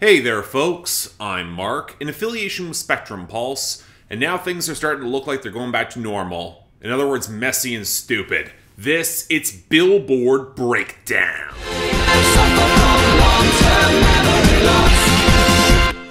Hey there folks, I'm Mark, in affiliation with Spectrum Pulse, and now things are starting to look like they're going back to normal. In other words, messy and stupid. It's Billboard Breakdown.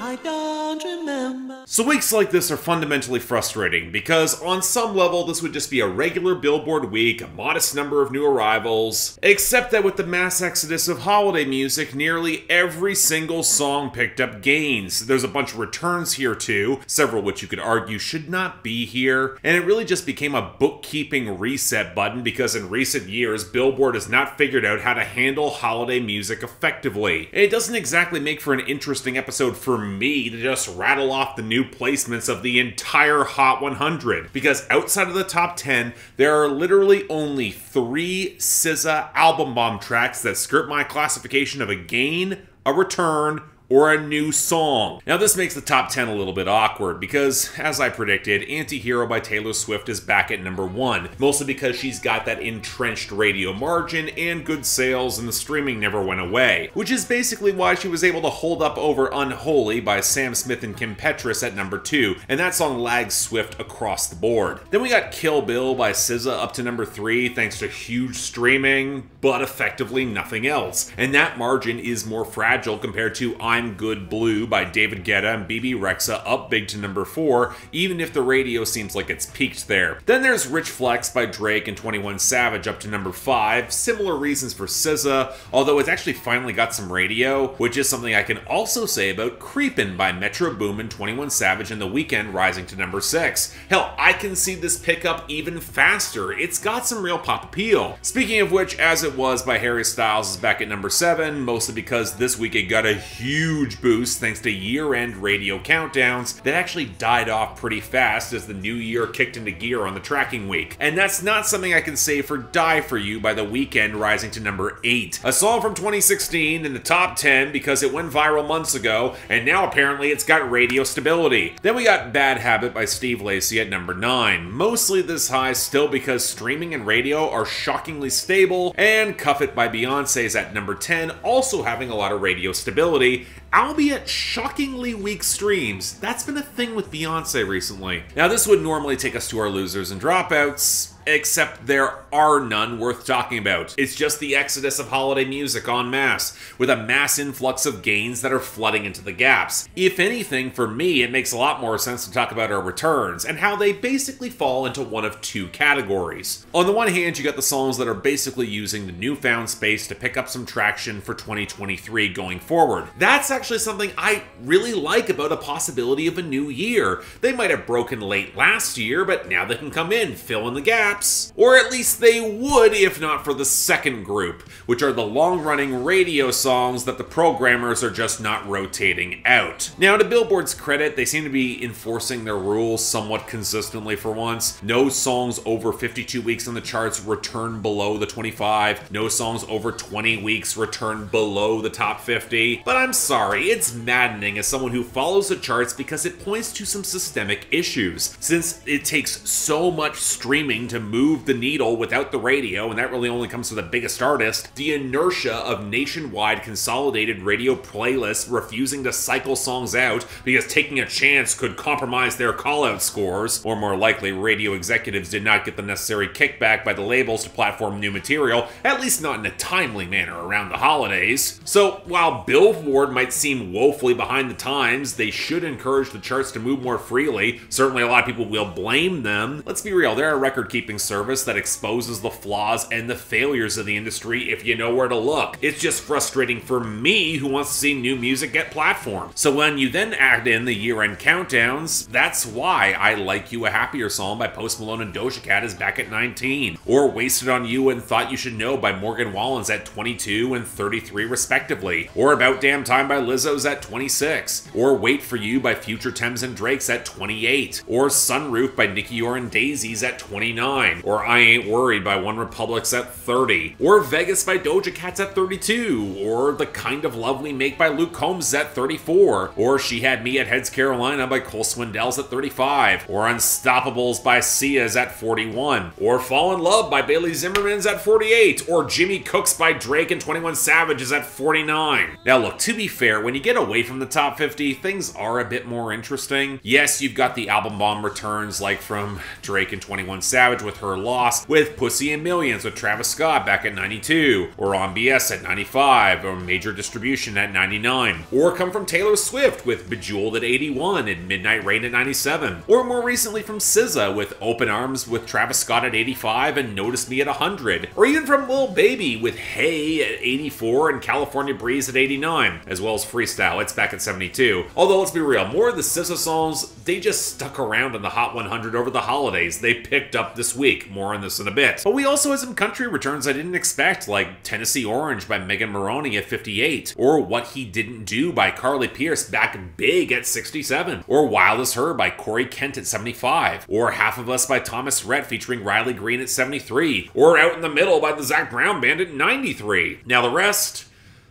I don't remember. So weeks like this are fundamentally frustrating, because on some level this would just be a regular Billboard week, a modest number of new arrivals, except that with the mass exodus of holiday music, nearly every single song picked up gains. There's a bunch of returns here too, several which you could argue should not be here, and it really just became a bookkeeping reset button because in recent years, Billboard has not figured out how to handle holiday music effectively. And it doesn't exactly make for an interesting episode for me to just rattle off the new placements of the entire Hot 100, because outside of the top 10, there are literally only 3 SZA album bomb tracks that skirt my classification of a gain, a return, or a new song. Now this makes the top 10 a little bit awkward because, as I predicted, Anti-Hero by Taylor Swift is back at number 1, mostly because she's got that entrenched radio margin and good sales and the streaming never went away, which is basically why she was able to hold up over Unholy by Sam Smith and Kim Petras at number 2, and that song lags Swift across the board. Then we got Kill Bill by SZA up to number 3 thanks to huge streaming, but effectively nothing else, and that margin is more fragile compared to I'm Good Blue by David Guetta and BB Rexha up big to number 4, even if the radio seems like it's peaked there. Then there's Rich Flex by Drake and 21 Savage up to number 5, similar reasons for SZA, although it's actually finally got some radio, which is something I can also say about Creepin' by Metro Boomin, 21 Savage and The Weeknd rising to number 6. Hell, I can see this pick up even faster, it's got some real pop appeal. Speaking of which, As It Was by Harry Styles is back at number 7, mostly because this week it got a huge boost thanks to year-end radio countdowns that actually died off pretty fast as the new year kicked into gear on the tracking week. And that's not something I can say for Die For You by The Weeknd rising to number 8. A song from 2016 in the top 10 because it went viral months ago, and now apparently it's got radio stability. Then we got Bad Habit by Steve Lacy at number 9. Mostly this high still because streaming and radio are shockingly stable, and Cuff It by Beyonce is at number 10, also having a lot of radio stability, albeit shockingly weak streams. That's been a thing with Beyonce recently. Now this would normally take us to our losers and dropouts, except there are none worth talking about. It's just the exodus of holiday music en masse, with a mass influx of gains that are flooding into the gaps. If anything, for me, it makes a lot more sense to talk about our returns, and how they basically fall into one of 2 categories. On the one hand, you got the songs that are basically using the newfound space to pick up some traction for 2023 going forward. That's actually something I really like about a possibility of a new year. They might have broken late last year, but now they can come in, fill in the gaps. Or at least they would if not for the second group, which are the long-running radio songs that the programmers are just not rotating out. Now, to Billboard's credit, they seem to be enforcing their rules somewhat consistently for once. No songs over 52 weeks on the charts return below the 25. No songs over 20 weeks return below the top 50. But I'm sorry, it's maddening as someone who follows the charts because it points to some systemic issues. Since it takes so much streaming to move the needle without the radio, and that really only comes to the biggest artist, the inertia of nationwide consolidated radio playlists refusing to cycle songs out because taking a chance could compromise their call-out scores, or more likely, radio executives did not get the necessary kickback by the labels to platform new material, at least not in a timely manner around the holidays. So while Billboard might seem woefully behind the times, they should encourage the charts to move more freely. Certainly a lot of people will blame them. Let's be real, they're a record-keeping service that exposes the flaws and the failures of the industry if you know where to look. It's just frustrating for me who wants to see new music get platformed. So when you then add in the year-end countdowns, that's why I Like You a Happier Song by Post Malone and Doja Cat is back at 19, or Wasted on You and Thought You Should Know by Morgan Wallen's at 22 and 33 respectively, or About Damn Time by Lizzo's at 26, or Wait For You by Future Thames and Drake's at 28, or Sunroof by Nicki Yor and Daisy's at 29. 29, or I Ain't Worried by One Republic's at 30, or Vegas by Doja Cat's at 32, or The Kind of Love We Make by Luke Combs is at 34, or She Had Me at Heads Carolina by Cole Swindell's at 35, or Unstoppables by Sia's at 41, or Fall in Love by Bailey Zimmerman's at 48, or Jimmy Cooks by Drake and 21 Savage is at 49. Now look, to be fair, when you get away from the top 50, things are a bit more interesting. Yes, you've got the album bomb returns like from Drake and 21 Savage with Her Loss, with Pussy and Millions with Travis Scott back at 92, or On BS at 95, or Major Distribution at 99, or come from Taylor Swift with Bejeweled at 81 and Midnight Rain at 97, or more recently from SZA with Open Arms with Travis Scott at 85 and Notice Me at 100, or even from Lil Baby with Hey at 84 and California Breeze at 89, as well as Freestyle, it's back at 72. Although let's be real, more of the SZA songs, they just stuck around in the Hot 100 over the holidays. They picked up this week, more on this in a bit. But we also had some country returns I didn't expect, like Tennessee Orange by Megan Maroney at 58, or What He Didn't Do by Carly Pearce back big at 67, or Wild As Her by Corey Kent at 75, or Half of Us by Thomas Rhett featuring Riley Green at 73, or Out in the Middle by the Zac Brown Band at 93. Now the rest...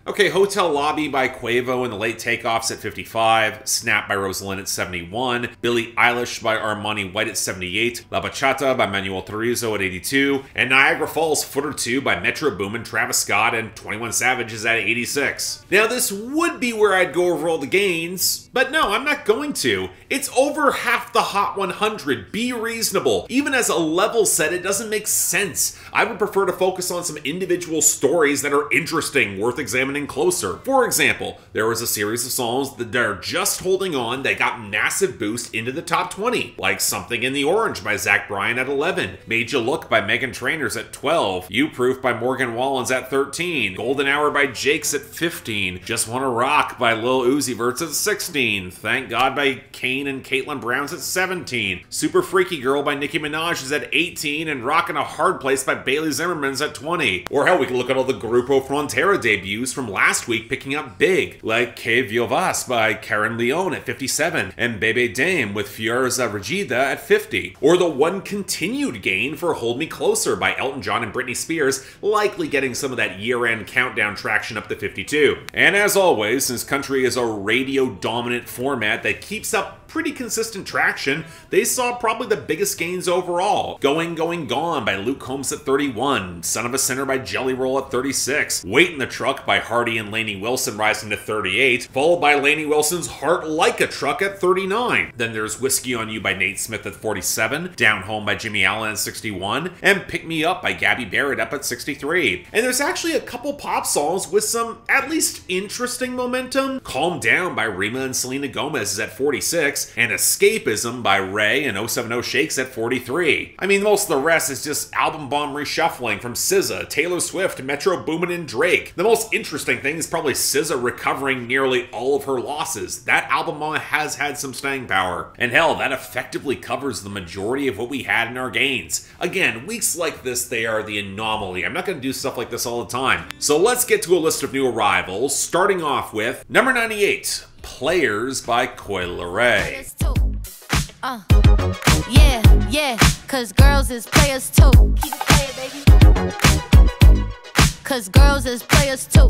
Okay, Hotel Lobby by Quavo and the Late Takeoffs at 55, Snap by Rosalind at 71, Billie Eilish by Armani White at 78, La Bachata by Manuel Turizo at 82, and Niagara Falls Foot or Two by Metro Boomin, Travis Scott, and 21 Savage is at 86. Now this would be where I'd go over all the gains, but no, I'm not going to. It's over half the Hot 100. Be reasonable. Even as a level set, it doesn't make sense. I would prefer to focus on some individual stories that are interesting, worth examining closer. For example, there was a series of songs that are just holding on that got massive boost into the top 20, like Something in the Orange by Zach Bryan at 11, Made You Look by Megan Trainors at 12, You Proof by Morgan Wallens at 13, Golden Hour by Jakes at 15, Just Wanna Rock by Lil Uzi Vert's at 16, Thank God by Kane and Caitlin Brown's at 17, Super Freaky Girl by Nicki Minaj is at 18, and Rockin' a Hard Place by Bailey Zimmerman's at 20. Or hell, we can look at all the Grupo Frontera debuts from last week picking up big, like Que Viovas by Karen Leone at 57, and Bebe Dame with Fierza Regida at 50. Or the one continued gain for Hold Me Closer by Elton John and Britney Spears, likely getting some of that year-end countdown traction up to 52. And as always, since country is a radio-dominant format that keeps up pretty consistent traction, they saw probably the biggest gains overall. Going, Going, Gone by Luke Combs at 31, Son of a Sinner by Jelly Roll at 36, Wait in the Truck by Hardy and Lainey Wilson rising to 38, followed by Lainey Wilson's Heart Like a Truck at 39. Then there's Whiskey on You by Nate Smith at 47, Down Home by Jimmy Allen at 61, and Pick Me Up by Gabby Barrett up at 63. And there's actually a couple pop songs with some at least interesting momentum. Calm Down by Rima and Selena Gomez is at 46, and Escapism by Ray and 070 Shakes at 43. I mean, most of the rest is just album bomb reshuffling from SZA, Taylor Swift, Metro Boomin, and Drake. The most interesting thing is probably SZA recovering nearly all of her losses. That album bomb has had some staying power. And hell, that effectively covers the majority of what we had in our gains. Again, weeks like this, they are the anomaly. I'm not going to do stuff like this all the time. So let's get to a list of new arrivals, starting off with number 98. Players by Coi Leray. Yeah, cause girls is players too. Keep it playing, baby. Cause girls is players too.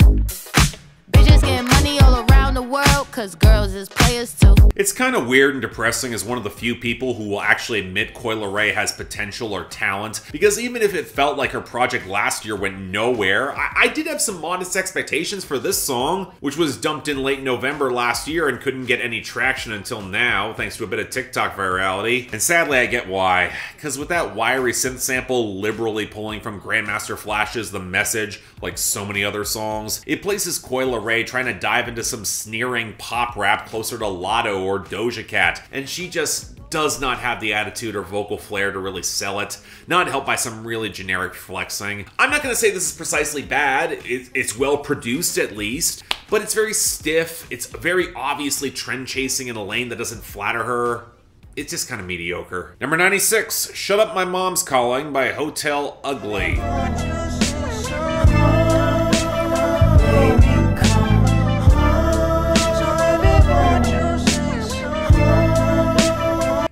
Bitches getting money all around the world, cause girls is players too. It's kind of weird and depressing as one of the few people who will actually admit Coi Leray has potential or talent, because even if it felt like her project last year went nowhere, I did have some modest expectations for this song, which was dumped in late November last year and couldn't get any traction until now, thanks to a bit of TikTok virality. And sadly, I get why, because with that wiry synth sample liberally pulling from Grandmaster Flash's The Message, like so many other songs, it places Coi Leray trying to dive into some sneering pop rap closer to Lotto or Doja Cat, and she just does not have the attitude or vocal flair to really sell it, not helped by some really generic flexing. I'm not going to say this is precisely bad, it's well produced at least, but it's very stiff, it's very obviously trend chasing in a lane that doesn't flatter her. It's just kind of mediocre. Number 96, Shut Up My Mom's Calling by Hotel Ugly.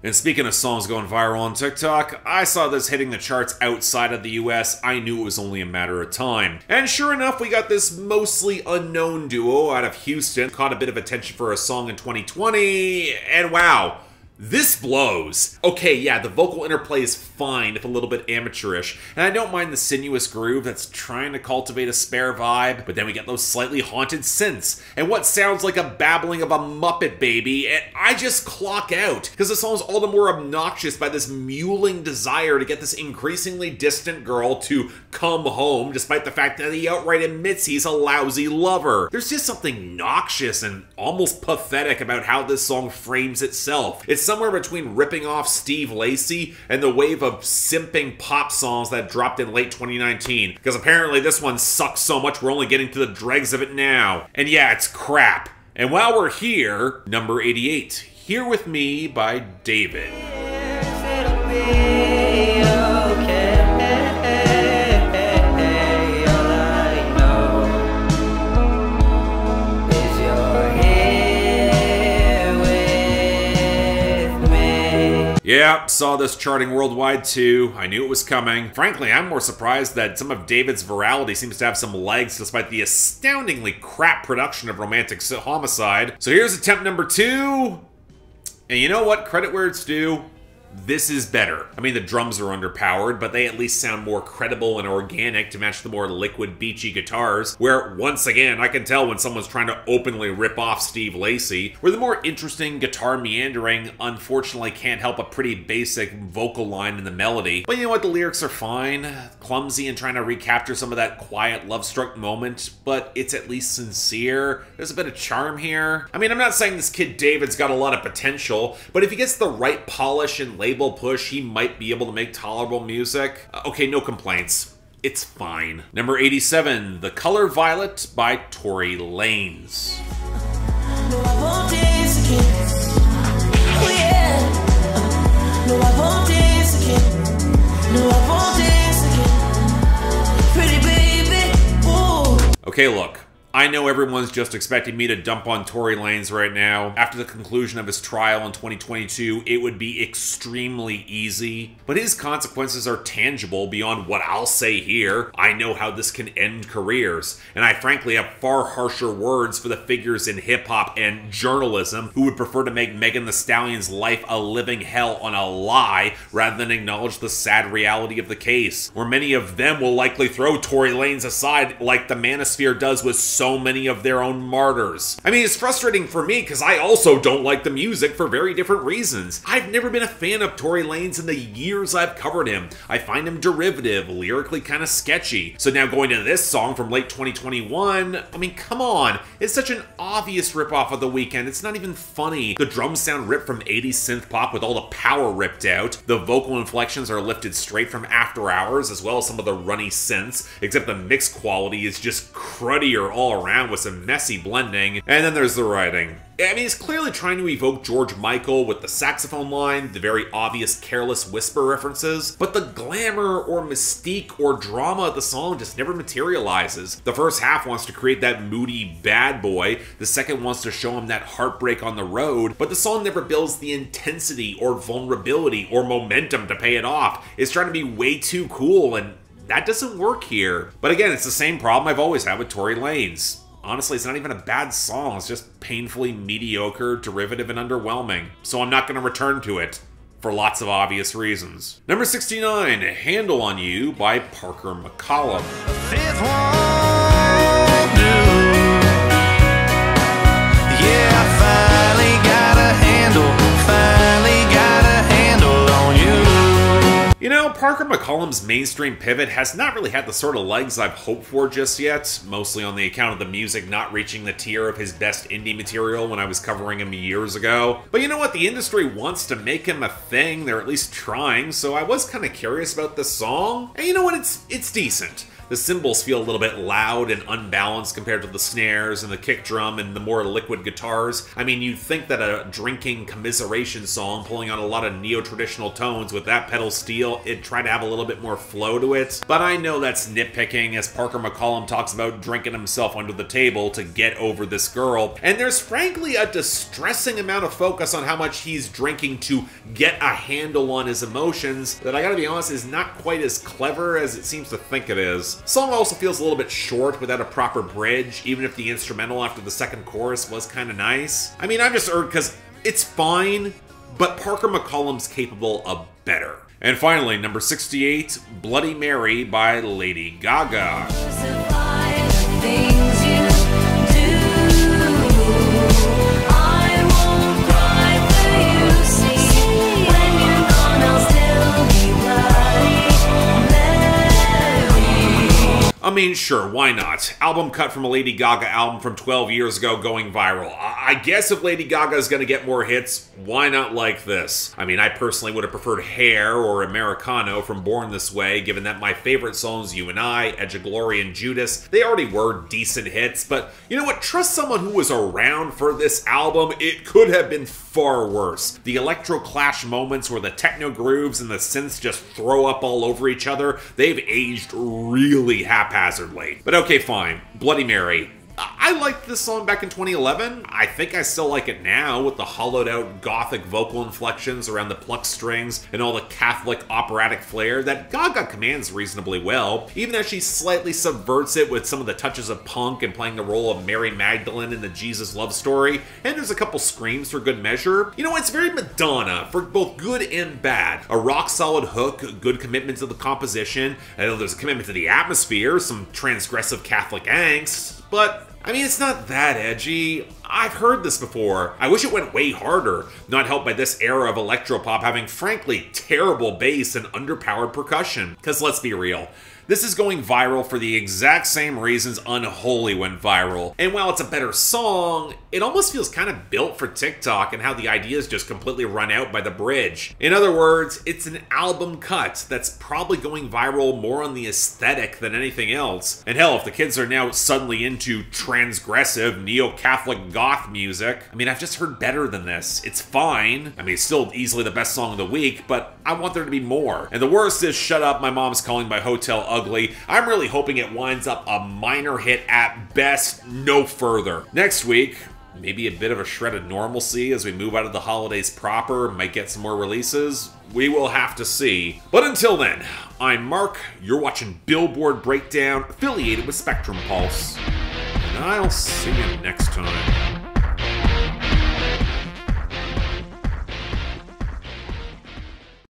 And speaking of songs going viral on TikTok, I saw this hitting the charts outside of the US. I knew it was only a matter of time. And sure enough, we got this mostly unknown duo out of Houston, caught a bit of attention for a song in 2020, and wow, this blows. Okay, yeah, the vocal interplay is fine, if a little bit amateurish, and I don't mind the sinuous groove that's trying to cultivate a spare vibe, but then we get those slightly haunted synths, and what sounds like a babbling of a Muppet baby, and I just clock out, because the song's all the more obnoxious by this mewling desire to get this increasingly distant girl to come home, despite the fact that he outright admits he's a lousy lover. There's just something noxious and almost pathetic about how this song frames itself. It's somewhere between ripping off Steve Lacy and the wave of simping pop songs that dropped in late 2019, because apparently this one sucks so much we're only getting to the dregs of it now. And yeah, it's crap. And while we're here, number 88, Here With Me by David. Yeah, saw this charting worldwide too. I knew it was coming. Frankly, I'm more surprised that some of David's virality seems to have some legs despite the astoundingly crap production of Romantic Homicide. So here's attempt number 2. And you know what? Credit where it's due. This is better. I mean, the drums are underpowered, but they at least sound more credible and organic to match the more liquid, beachy guitars, where, once again, I can tell when someone's trying to openly rip off Steve Lacy, where the more interesting guitar meandering unfortunately can't help a pretty basic vocal line in the melody. But you know what? The lyrics are fine, clumsy and trying to recapture some of that quiet, love-struck moment, but it's at least sincere. There's a bit of charm here. I mean, I'm not saying this kid David's got a lot of potential, but if he gets the right polish and label push, he might be able to make tolerable music. Okay, no complaints. It's fine. Number 87, The Color Violet by Tory Lanez. No, I won't dance again. Oh yeah. No, I won't dance again. No, I won't dance again. Pretty baby. Ooh. Okay, look. I know everyone's just expecting me to dump on Tory Lanez right now. After the conclusion of his trial in 2022, it would be extremely easy. But his consequences are tangible beyond what I'll say here. I know how this can end careers, and I frankly have far harsher words for the figures in hip-hop and journalism who would prefer to make Megan Thee Stallion's life a living hell on a lie rather than acknowledge the sad reality of the case, where many of them will likely throw Tory Lanez aside like the Manosphere does with so many of their own martyrs. I mean, it's frustrating for me because I also don't like the music for very different reasons. I've never been a fan of Tory Lanez in the years I've covered him. I find him derivative, lyrically kind of sketchy. So now going to this song from late 2021, I mean, come on. It's such an obvious ripoff of The Weeknd. It's not even funny. The drums sound ripped from 80s synth pop with all the power ripped out. The vocal inflections are lifted straight from After Hours, as well as some of the runny synths, except the mix quality is just cruddier all around with some messy blending. And then there's the writing. I mean, it's clearly trying to evoke George Michael with the saxophone line, the very obvious Careless Whisper references, but the glamour or mystique or drama of the song just never materializes. The first half wants to create that moody bad boy, the second wants to show him that heartbreak on the road, but the song never builds the intensity or vulnerability or momentum to pay it off. It's trying to be way too cool, and that doesn't work here. But again, it's the same problem I've always had with Tory Lanez. Honestly, it's not even a bad song, it's just painfully mediocre, derivative, and underwhelming. So I'm not going to return to it, for lots of obvious reasons. Number 69, Handle On You by Parker McCollum. Fifth won't do. Yeah, I finally got a handle on you. You know, Parker McCollum's mainstream pivot has not really had the sort of legs I've hoped for just yet, mostly on the account of the music not reaching the tier of his best indie material when I was covering him years ago. But you know what? The industry wants to make him a thing, they're at least trying, so I was kind of curious about this song. And you know what? It's decent. The cymbals feel a little bit loud and unbalanced compared to the snares and the kick drum and the more liquid guitars. I mean, you'd think that a drinking commiseration song pulling on a lot of neo-traditional tones with that pedal steel, it'd try to have a little bit more flow to it. But I know that's nitpicking, as Parker McCollum talks about drinking himself under the table to get over this girl. And there's frankly a distressing amount of focus on how much he's drinking to get a handle on his emotions that, I gotta be honest, is not quite as clever as it seems to think it is. The song also feels a little bit short without a proper bridge, even if the instrumental after the second chorus was kind of nice. I mean, I'm just irked because it's fine, but Parker McCollum's capable of better. And finally, number 68, Bloody Mary by Lady Gaga. I mean, sure, why not? Album cut from a Lady Gaga album from 12 years ago going viral. I guess if Lady Gaga is going to get more hits, why not like this? I mean, I personally would have preferred Hair or Americano from Born This Way, given that my favorite songs, You and I, Edge of Glory, and Judas, they already were decent hits, but you know what? Trust someone who was around for this album, it could have been far worse. The electro clash moments where the techno grooves and the synths just throw up all over each other, they've aged really haphazardly. But okay, fine. Bloody Mary. I liked this song back in 2011. I think I still like it now, with the hollowed out gothic vocal inflections around the plucked strings and all the Catholic operatic flair that Gaga commands reasonably well, even as she slightly subverts it with some of the touches of punk and playing the role of Mary Magdalene in the Jesus love story, and there's a couple screams for good measure. You know, it's very Madonna, for both good and bad. A rock-solid hook, a good commitment to the composition, I know there's a commitment to the atmosphere, some transgressive Catholic angst, but I mean, it's not that edgy. I've heard this before. I wish it went way harder, not helped by this era of electropop having frankly terrible bass and underpowered percussion. Because let's be real, this is going viral for the exact same reasons Unholy went viral. And while it's a better song, it almost feels kind of built for TikTok and how the ideas just completely run out by the bridge. In other words, it's an album cut that's probably going viral more on the aesthetic than anything else. And hell, if the kids are now suddenly into transgressive neo-Catholic goth music, I mean, I've just heard better than this. It's fine. I mean, it's still easily the best song of the week, but I want there to be more. And the worst is Shut Up, My Mom's Calling by Hotel Ugly. I'm really hoping it winds up a minor hit at best, no further. Next week, maybe a bit of a shred of normalcy as we move out of the holidays proper, might get some more releases. We will have to see. But until then, I'm Mark, you're watching Billboard Breakdown, affiliated with Spectrum Pulse, and I'll see you next time.